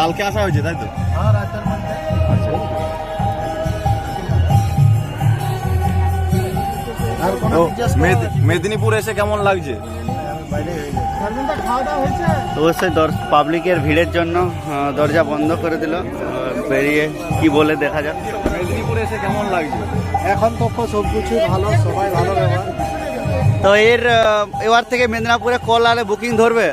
কালকে আসা হয়েছে তাই তো? হ্যাঁ, রাতের মধ্যে। আচ্ছা। আর কোনো তো জিজ্ঞেস করার? মেদিনীপুর এসে কেমন লাগছে? বাইরে হয়ে গেছে। শারমিনদা, খাওয়া দাওয়া হয়েছে? অবশ্যই পাবলিকের ভিড়ের জন্য দরজা বন্ধ করে দিল। বেরিয়ে কি বলে দেখা যাক। মেদিনীপুরে এসে কেমন লাগছে? এখন তো সব কিছু ভালো, সবাই ভালো ব্যবহার। তো এবার থেকে মেদিনীপুরে কল আলে বুকিং ধরবে?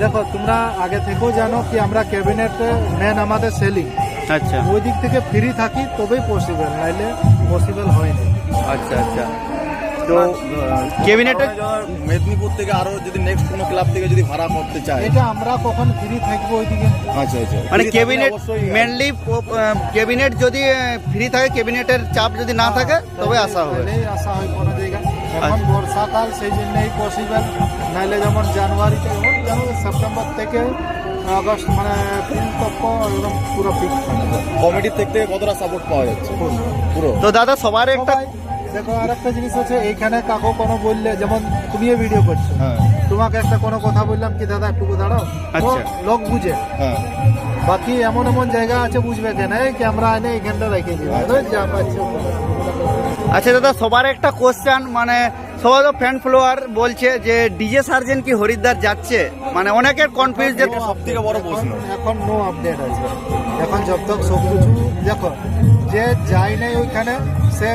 দেখো, তোমরা আগে থেকেও জানো কি আমরা ক্যাবিনেটে মেন আমাদের সেলিং, আচ্ছা ওই দিক থেকে ফ্রি থাকি তবেই পসিবল, নাইলে পসিবল হয়নি। আচ্ছা আচ্ছা। তো ক্যাবিনেটে মেদিনীপুর থেকে আরো যদি নেক্সট কোনো ক্লাব থেকে যদি ভাড়া করতে চায়, এটা আমরা কখন ফ্রি থাকবো ওইদিকে। আচ্ছা আচ্ছা, মানে ক্যাবিনেট মেনলি ক্যাবিনেট যদি ফ্রি থাকে, ক্যাবিনেটের চাপ যদি না থাকে তবে আসা হবে। তাহলেই আসা হয় কোনো জায়গায়। এখন বর্ষাকাল, সেই জন্যই পসিবল, নাইলে যেমন জানুয়ারিতে, যেমন সেপ্টেম্বর থেকে আগস্ট, মানে 3 তক একদম পুরো ফিক্স থাকবে। কমিটির থেকে কতটা সাপোর্ট পাওয়া যাচ্ছে? পুরো। তো দাদা সবার একটা সবাই দেখো, আর একটা জিনিস আছে, এইখানে কাকু কোনো বললে, যেমন তুমিও ভিডিও করছো, হ্যাঁ তোমাকে একটা কোনো কথা বললাম কি দাদা একটু দাঁড়াও, আচ্ছা। লোক বুঝে। হ্যাঁ। বাকি এমন এমন জায়গা আছে বুঝবে কেন, ক্যামেরা এনে এইখানটা রেখে দিবে, যা পাচ্ছে। আচ্ছা দাদা, সবার একটা কোশ্চেন, মানে সবাই তো ফ্যান ফলোয়ার বলছে যে ডিজে সার্জেন কি হরিদ্বার যাচ্ছে, মানে অনেকের কনফিউজ যে সব থেকে বড় প্রশ্ন। এখন নো আপডেট আছে। এখন যত সব কিছু দেখো, যে যায় নাই ওইখানে, সে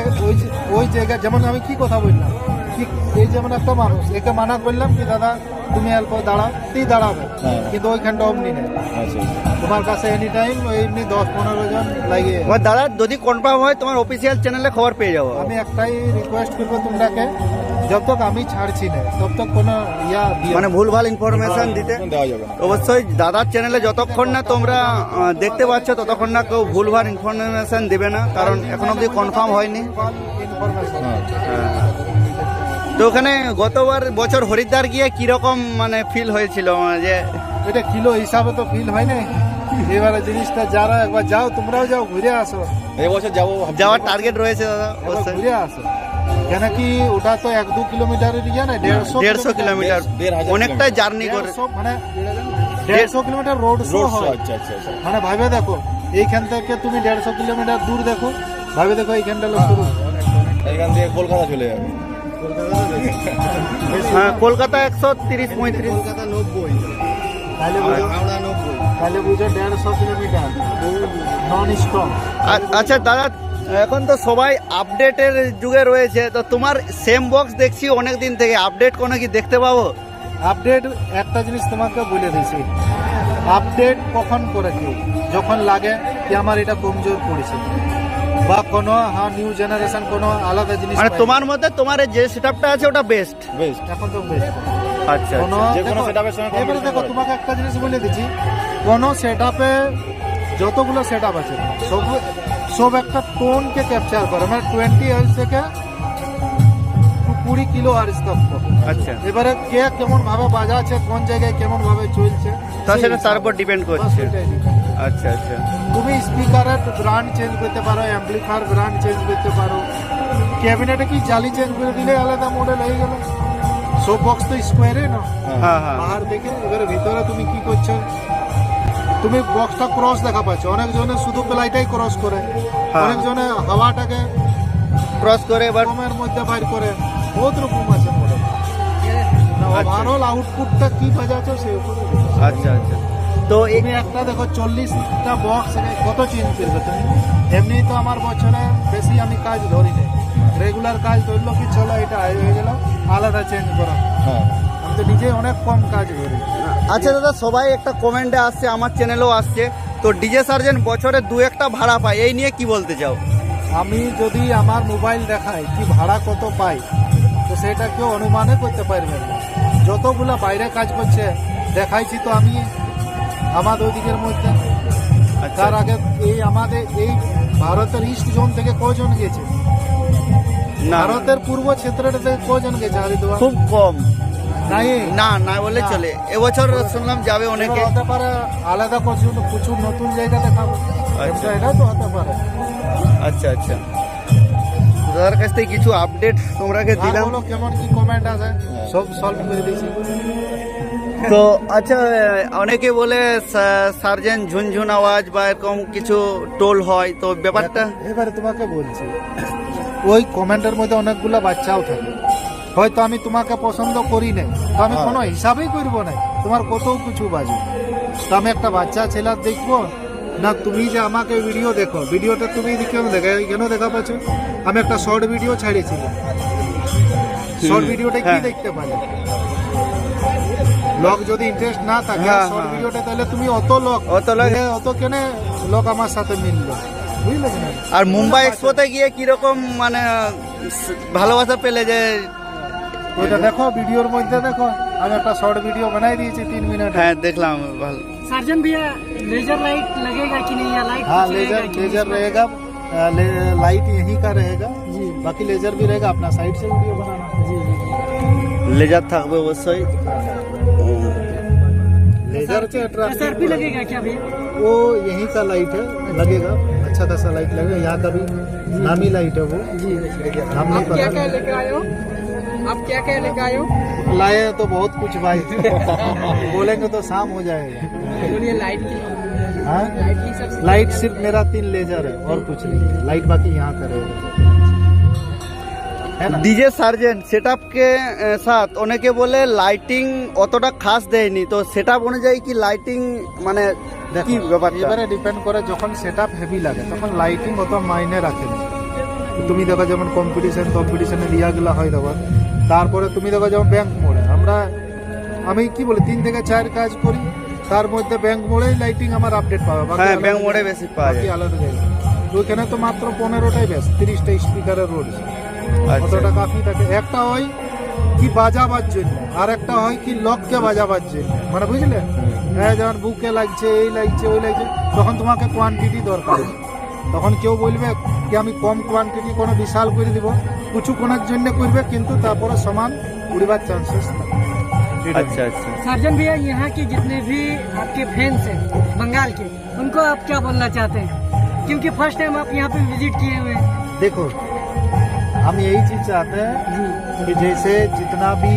ওই জায়গায়, যেমন আমি কি কথা বললাম কি, এই যেমন একটা মানুষ, একে মানা করলাম কি দাদা তুমি অল্প দাঁড়াও, তুই দাঁড়াবে, হ্যাঁ। কিন্তু ওইখানটা অমনি নেই। আচ্ছা তোমার কাছে এনি টাইম এমনি 10-15 জন লাগিয়ে। আমার দাদা যদি কনফার্ম হয় তোমার অফিসিয়াল চ্যানেলে খবর পেয়ে যাবো। আমি একটাই রিকোয়েস্ট করবো তোমরাকে, যত তক আমি ছাড়ছি না তব তক কোনো দিও মানে ভুলভাল ইনফরমেশন দিতে দেওয়া যাবে না। অবশ্যই দাদার চ্যানেলে যতক্ষণ না তোমরা দেখতে পাচ্ছ ততক্ষণ না কেউ ভুলভাল ইনফরমেশন দেবে না, কারণ এখন অবধি কনফার্ম হয়নি। ইনফরমেশন। হ্যাঁ। তো ওখানে বছর হরিদ্বার গিয়ে কিরকম মানে ফিল হয়েছিল, মানে যে এটা কিলো হিসাবে তো ফিল হয় না। এবারে জিনিসটা যারা একবার যাও, তোমরাও যাও, ঘুরে আসো। এই বছর যাবো যাওয়ার টার্গেট রয়েছে দাদা একবার অবশ্যই। ঘুরে আসো, কেন কি ওটা তো 1-2 কিলোমিটারের ইয়ে না, 150 কিলোমিটার, 1,500 অনেকটাই জার্নি করে। 150 মানে 150 kilometre road show road show. হয়। আচ্ছা আচ্ছা আচ্ছা। মানে ভাবে দেখো, এইখান থেকে তুমি 150 কিলোমিটার দূর দেখো, ভাবে দেখো এইখানটা লোক শুরু। এখান থেকে কলকাতা চলে যাবে। হ্যাঁ, কলকাতা 130-35। কলকাতা 90, তাহলে বুঝো হাওড়া 90, তাহলে বুঝো 150 কিলোমিটার নন স্টপ। আচ্ছা দাদা, এখন তো সবাই আপডেটের যুগে রয়েছে, তো তোমার সেম বক্স দেখছি অনেক দিন থেকে, আপডেট কোনো কি দেখতে পাবো? আপডেট একটা জিনিস তোমাকে বলে দিয়েছি, আপডেট কখন করে কেউ যখন লাগে কি আমার এটা কমজোর পড়েছে, বা কোনো নিউ জেনারেশন কোনো আলাদা জিনিস মানে পাই। তোমার মতে তোমার যে সেটআপটা আছে ওটা বেস্ট? বেস্ট। এখন তো বেস্ট। আচ্ছা কোনো যে কোনো দেখো, সেটআপের সঙ্গে এবারে competition দেখো করে। তোমাকে একটা জিনিস বলে দিচ্ছি, কোনো সেটআপে যতগুলো সেটআপ আছে সব একটা টোনকে ক্যাপচার করে, মানে 20 হার্জ থেকে 20 কিলো হার্জ তক। আচ্ছা, এবারে কে কেমন ভাবে বাজাচ্ছে, কোন জায়গায় কেমন ভাবে চলছে, তা সেটা তার উপর ডিপেন্ড বাস করছে। সেটাই depend। আচ্ছা আচ্ছা। তুমি স্পিকারের ব্র্যান্ড চেঞ্জ করতে পারো, অ্যাম্পলিফায়ার ব্র্যান্ড চেঞ্জ করতে পারো, ক্যাবিনেটে কি জালি চেঞ্জ করে দিলে আলাদা মডেল হয়ে গেল। সব বক্স তো স্কোয়ারে না, হ্যাঁ হ্যাঁ। বাহার দেখে। এবারে ভিতরে তুমি কি করছো, তুমি বক্সটা ক্রস দেখা পাচ্ছ, অনেকজনে শুধু প্লাইটাই ক্রস করে, হ্যাঁ। অনেকজনে হাওয়াটাকে ক্রস করে এবার। কমের মধ্যে বাইর করে, বহুত রকম আছে মডেল। আচ্ছা। ওভারঅল আউটপুটটা কি বাজাচ্ছ সেই উপরে। আচ্ছা আচ্ছা। তো তুমি একটা দেখো 40টা বক্স কত চেঞ্জ করবে তুমি। এমনি তো আমার বছরে বেশি আমি কাজ ধরি নাই, রেগুলার কাজ ধরলো কি চলো এটা হয়ে গেল, আলাদা চেঞ্জ করা। হ্যাঁ। আমি তো নিজে অনেক কম কাজ ধরি। আচ্ছা দাদা, সবাই একটা কমেন্টে আসছে, আমার চ্যানেলেও আসছে, তো ডিজে সার্জেন বছরে 2-1টা ভাড়া পায়, এই নিয়ে কি বলতে চাও? আমি যদি আমার মোবাইল দেখাই কি ভাড়া কত পাই, তো সেটা কেউ অনুমানে করতে পারবে না। যতগুলা বাইরে কাজ করছে দেখাইছি তো আমি আমাদের ওইদিকের মধ্যে। আচ্ছা। তার আগে আমাদের এই ভারতের ইস্ট জোন থেকে কজন গেছে, না, ভারতের পূর্ব ক্ষেত্রের থেকে কজন গেছে হরিদ্বার? খুব কম। নাই। না না বলে না। চলে, এবছর শুনলাম যাবে অনেকে। হতে পারে আলাদা কিছু নতুন জায়গা দেখাবো, আচ্ছা। এটা তো হতে পারে। আচ্ছা আচ্ছা। দাদার কাছ থেকে কিছু আপডেট তোমরাকে আর দিলাম। বলো কেমন কি কমেন্ট আছে, সব সলভ করে দিয়েছি। তো আচ্ছা, অনেকে বলে সার্জেন ঝুনঝুন আওয়াজ বা এরকম কিছু টোল হয়, তো ব্যাপারটা এবারে তোমাকে বলছি, ওই কমেন্টের মধ্যে অনেকগুলো বাচ্চাও থাকে, হয়তো আমি তোমাকে পছন্দ করি নাই, তো আমি কোনো হিসাবেই করব না, তোমার কত কিছু বাজে, তো আমি একটা বাচ্চা ছেলে দেখবো না? তুমি যে আমাকে ভিডিও দেখো, ভিডিওটা তুমি কেন দেখা পাচ্ছ? আমি একটা শর্ট ভিডিও ছাড়িয়েছিলাম, শর্ট ভিডিওটা কি হ্যাঁ। দেখতে পারে? লোক যদি ইন্টারেস্ট না থাকে হ্যাঁ, শর্ট হ্যাঁ। ভিডিওটা, তাহলে তুমি অত লোক কেনে লোক আমার সাথে মিললো, বুঝলে কি না? আর মুম্বাই এক্সপোতে গিয়ে কিরকম মানে ভালোবাসা পেলে যে? ওইটা দেখো, ভিডিওর মধ্যে দেখো, আমি একটা শর্ট ভিডিও বানাই দিয়েছি 3 মিনিট। হ্যাঁ দেখলাম, ভালো। सर्जन भैया लेजर लाइट लगेगा कि नहीं, या लाइट हाँ, कुछ रहेगा कि लेजर नहीं? रहेगा, लाइट यहीं का रहेगा जी, बाकी लेजर भी रहेगा, अपना साइड से वीडियो बनाना जी। লেজার থাকবে অবশ্যই। लेजर से SRP लगेगा क्या भैया? वो यहीं का लाइट है, लगेगा अच्छा खासा लाइट लगेगा, यहाँ का भी नामी लाइट है वो जी, हम नहीं क्या पता लेकर आए हो आप, क्या क्या लेकर आए हो? लाए हैं तो बहुत कुछ भाई बोलेंगे तो शाम हो जाएगा। बोलिए लाइट की, हाँ, लाइट की सब लाइट सिर्फ मेरा 3 लेजर है और कुछ नहीं है, लाइट बाकी यहाँ का रहेगा, है ना? ডিজে সার্জেন্ট সেটআপকে সাথ অনেকে বলে লাইটিং অতটা খাস দেয়নি, তো সেটআপ অনুযায়ী কি লাইটিং মানে কি ব্যাপারটা? এবারে ডিপেন্ড করে, যখন সেটআপ হেভি লাগে তখন লাইটিং অত মাইনে রাখে না। তুমি দেখো যেমন কম্পিটিশনে লিয়াগুলো হয়, দেখো তারপরে তুমি দেখো যেমন ব্যাংক মোড়ে আমি কি বলি 3 থেকে 4 কাজ করি, তার মধ্যে ব্যাংক মোড়েই লাইটিং আমার আপডেট পাবে, বাকি হ্যাঁ, আলাদা ব্যাংক মোড়ে বেশি পাওয়া বাকি যায়। আলাদা জায়গা। তো ওখানে তো মাত্র 15টাই ব্যাস, 30টা স্পিকারের রোড, আচ্ছা, অতটা কাফি থাকে। একটা হয় কি বাজাবার জন্য, আর একটা হয় কি লোককে বাজাবার জন্য, মানে বুঝলে? হ্যাঁ, যেমন বুকে লাগছে, এই লাগছে, ওই লাগছে, তখন তোমাকে কোয়ান্টিটি দরকার। তখন কেউ বলবে কি আমি কম কোয়ান্টিটি কোনো বিশাল করে দিব, কিছু কোনার জন্য করবে, কিন্তু তারপরে সমান উড়িবার চান্সেস থাকে। আচ্ছা আচ্ছা। सर्जन भैया यहाँ के जितने भी आपके फैंस हैं बंगाल के, उनको आप क्या बोलना चाहते हैं, क्योंकि फर्स्ट टाइम आप यहाँ पे विजिट किए हुए हैं? देखो, हम यही चीज चाहते हैं कि जैसे जितना भी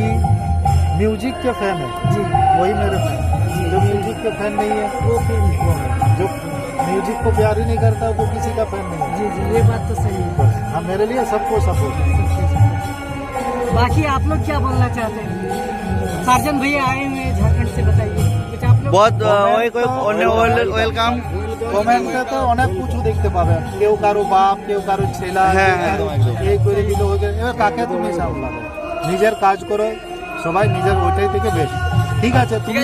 म्यूजिक के फैन है जी, वही मेरे फैन, जो म्यूजिक के फैन नहीं है वो फिर जो म्यूजिक को प्यार ही नहीं करता वो किसी का फैन नहीं है। जी जी, ये बात तो सही है। हाँ, मेरे लिए सबको सपोर्ट है। बाकी आप लोग क्या बोलना चाहते हैं? सर्जन भैया आए हुए हैं झारखंड से, बताइए कुछ आप लोग। বহুত ওয়েলকাম। কমেন্টে তো অনেক কিছু দেখতে পাবেন, কেউ কারো বাপ, কেউ কারো ছেলা, হ্যাঁ, কেউ কারো এই করে দিল, ওই করে- এবার কাকে তুমি সামলাবে? নিজের কাজ করো, সবাই নিজের ওইটাই থেকে বেস্ট। ঠিক আছে, তুমি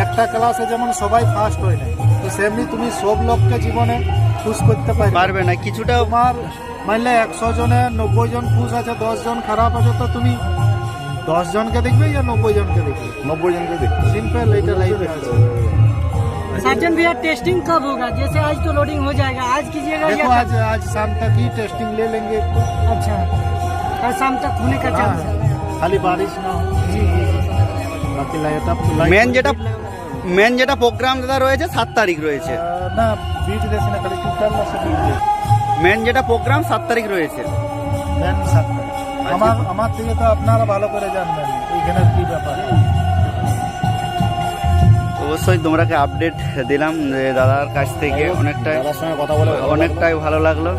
একটা ক্লাসে যেমন সবাই ফার্স্ট হয় না, তো সেমনি তুমি সব লোককে জীবনে খুশ করতে পারবে। পারবে না কিছুটা। তোমার মানলে 100 জনে 90 জন খুশ আছে, 10 জন খারাপ আছে, তো তুমি 10 জনকে দেখবে या 90 জনকে দেখবে? 90 জনকে দেখি। सिंपल এটা লাইফে আছে। सर्जन भैया टेस्टिंग कब होगा? जैसे आज तो लोडिंग हो जाएगा, आज कीजिएगा देखो, या आज शाम तक ही टेस्टिंग ले लेंगे इसको। अच्छा, आज शाम तक होने का चांस है। हाँ, खाली बारिश ना हो, बाकी लाइट अप মেন যেটা প্রোগ্রাম দাদা রয়েছে 7 তারিখ রয়েছে। না বিট দেখে না, খালি টোটাল না সব বিট মেন যেটা প্রোগ্রাম 7 তারিখ রয়েছে। দেন সাথে আমার থেকে তো আপনারা ভালো করে জানবেন এইখানে কি ব্যাপার। অবশ্যই তোমরাকে আপডেট দিলাম যে দাদার কাছ থেকে, অনেকটাই দাদার সঙ্গে কথা বলে অনেকটাই ভালো লাগলো।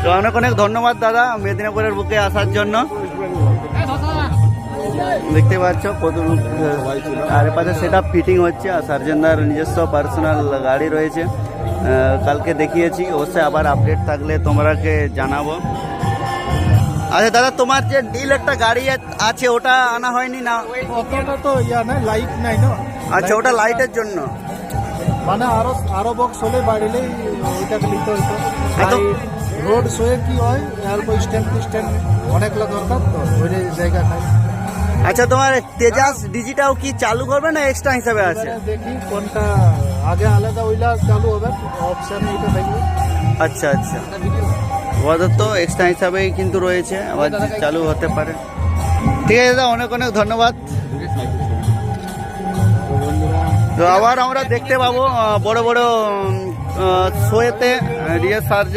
তো অনেক অনেক ধন্যবাদ দাদা মেদিনীপুরের বুকে আসার জন্য। দেখতে পাচ্ছ কত লোক, আর পাশে সেটা ফিটিং হচ্ছে, আর সার্জেনদার নিজস্ব পার্সোনাল গাড়ি রয়েছে। কালকে দেখিয়েছি, অবশ্যই আবার আপডেট থাকলে তোমরাকে জানাবো। আচ্ছা দাদা, তোমার যে ডিল একটা গাড়ি আছে ওটা আনা হয়নি না? অতটা তো ইয়া না, লাইট নাই না। আচ্ছা, ওটা লাইটের জন্য। মানে আরো বক্স হলে বাড়িলেই ওইটাকে নিতে হইতো। এত- রোড শোয়ে কি হয়, আর কোই স্ট্যান্ড অনেক লোক দরকার, তো ওই জায়গা খাই। আচ্ছা, তোমার তেজাস ডিজিটাও কি চালু করবে না এক্সট্রা হিসাবে আছে? এবারে দেখি কোনটা আগে আলাদা ওইলা চালু হবে, অপশন এইটা থাকবে। আচ্ছা আচ্ছা, ওদের তো এক্সট্রা হিসাবেই কিন্তু রয়েছে, আবার চালু হতে পারে। ঠিক আছে দাদা, অনেক অনেক ধন্যবাদ। তো আবার আমরা দেখতে পাবো বড় বড় শোয়েতে ডিএস সার্জেন